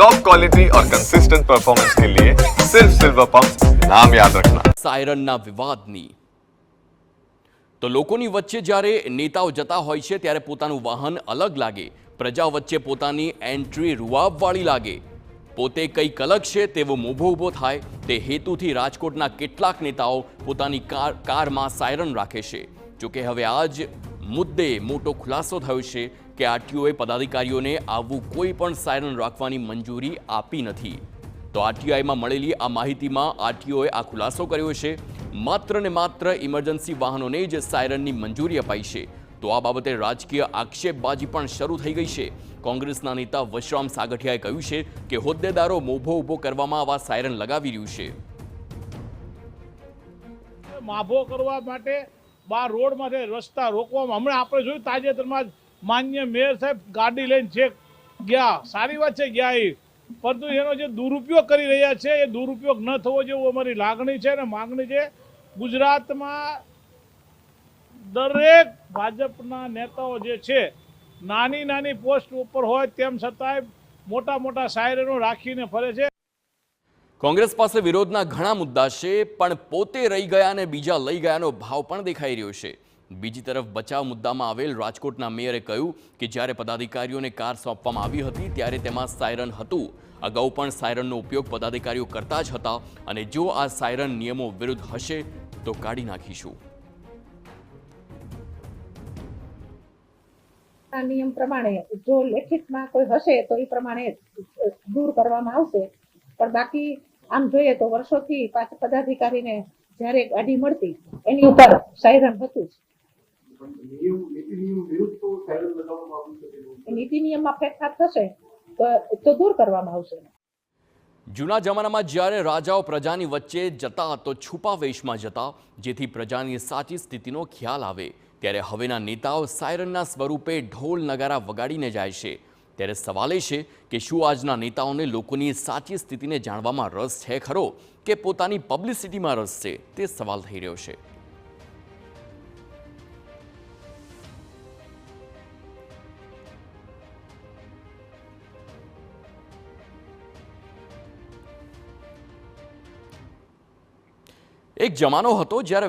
Top quality और consistent performance के लिए सिर्फ सिल्वर पंप नाम याद रखना। સાયરનના વિવાદની તો લોકોની વચ્ચે જ્યારે નેતાઓ જતા હોય છે ત્યારે પોતાનું વાહન અલગ લાગે, પ્રજા વચ્ચે પોતાની એન્ટ્રી રૂઆબવાળી લાગે, પોતે કંઈક અલગ છે તેવો મોભો ઊભો થાય તે હેતુથી રાજકોટના કેટલાક નેતાઓ પોતાની કારમાં સાયરન રાખે છે। જોકે હવે આ જ મુદ્દે મોટો ખુલાસો થયો છે કે આરટીઓએ પદાધિકારીઓને આવું કોઈ પણ સાયરન રાખવાની મંજૂરી આપી નથી। તો આરટીઆઈમાં મળેલી આ માહિતીમાં આરટીઓએ આ ખુલાસો કર્યો છે। માત્ર ને માત્ર ઇમરજન્સી વાહનોને જ સાયરનની મંજૂરી અપાઈ છે। તો આ બાબતે રાજકીય આક્ષેપબાજી પણ શરૂ થઈ ગઈ છે। કોંગ્રેસના નેતા વશરામ સાગઠિયાએ કહ્યું છે કે હોદ્દેદારો મોભો ઊભો કરવામાં આવા સાયરન લગાવી રહ્યું છે। માભો કરવા માટે બાર રોડમાંથી રસ્તા રોકવામાં હમણાં આપણે જોયું તાજેતરમાં જ માન્ય મેયર સાહેબ ગાડી લઈને છેક ગયા, સારી વાત છે ગયા એ, પરંતુ એનો જે દુરુપયોગ કરી રહ્યા છે એ દુરુપયોગ ન થવો જેવું અમારી લાગણી છે અને માંગણી છે। ગુજરાતમાં દરેક ભાજપના નેતાઓ જે છે નાની નાની પોસ્ટ ઉપર હોય તેમ છતાંય મોટા મોટા સાયરનો રાખીને ફરે છે। કોંગ્રેસ પાસે વિરોધના ઘણા મુદ્દા છે, પણ પોતે રહી ગયા અને બીજા લઈ ગયાનો ભાવ પણ દેખાઈ રહ્યો છે। બીજી તરફ બચાવ મુદ્દામાં આવેલ રાજકોટના મેયરે કહ્યું કે જ્યારે પદાધિકારીઓને કાર સોંપવામાં આવી હતી ત્યારે તેમાં સાયરન હતું। અગાઉ પણ સાયરનનો ઉપયોગ પદાધિકારીઓ કરતા જ હતા અને જો આ સાયરન નિયમો વિરુદ્ધ હશે તો કાઢી નાખીશું। આ નિયમ પ્રમાણે જો લેખિતમાં કોઈ હશે તો એ પ્રમાણે દૂર કરવામાં આવશે, પણ બાકી આમ જોઈએ તો વર્ષોથી પદાધિકારીને જ્યારે ગાડી મળતી એની ઉપર સાયરન હતું જ। નીતિ નિયમમાં ફેરફાર થશે તો દૂર કરવામાં આવશે। જૂના જમાનામાં જ્યારે રાજાઓ પ્રજાની વચ્ચે જતા તો છુપા વેશમાં જતા જેથી પ્રજાની સાચી સ્થિતિનો ખ્યાલ આવે, ત્યારે હવેના નેતાઓ સાયરનના સ્વરૂપે ઢોલ નગારા વગાડીને જાય છે। ત્યારે સવાલ એ છે કે શું આજના નેતાઓને લોકોની સાચી સ્થિતિને જાણવામાં રસ છે ખરો કે પોતાની પબ્લિસિટીમાં રસ છે, તે સવાલ થઈ રહ્યો છે। એક જમાનો હતો જ્યારે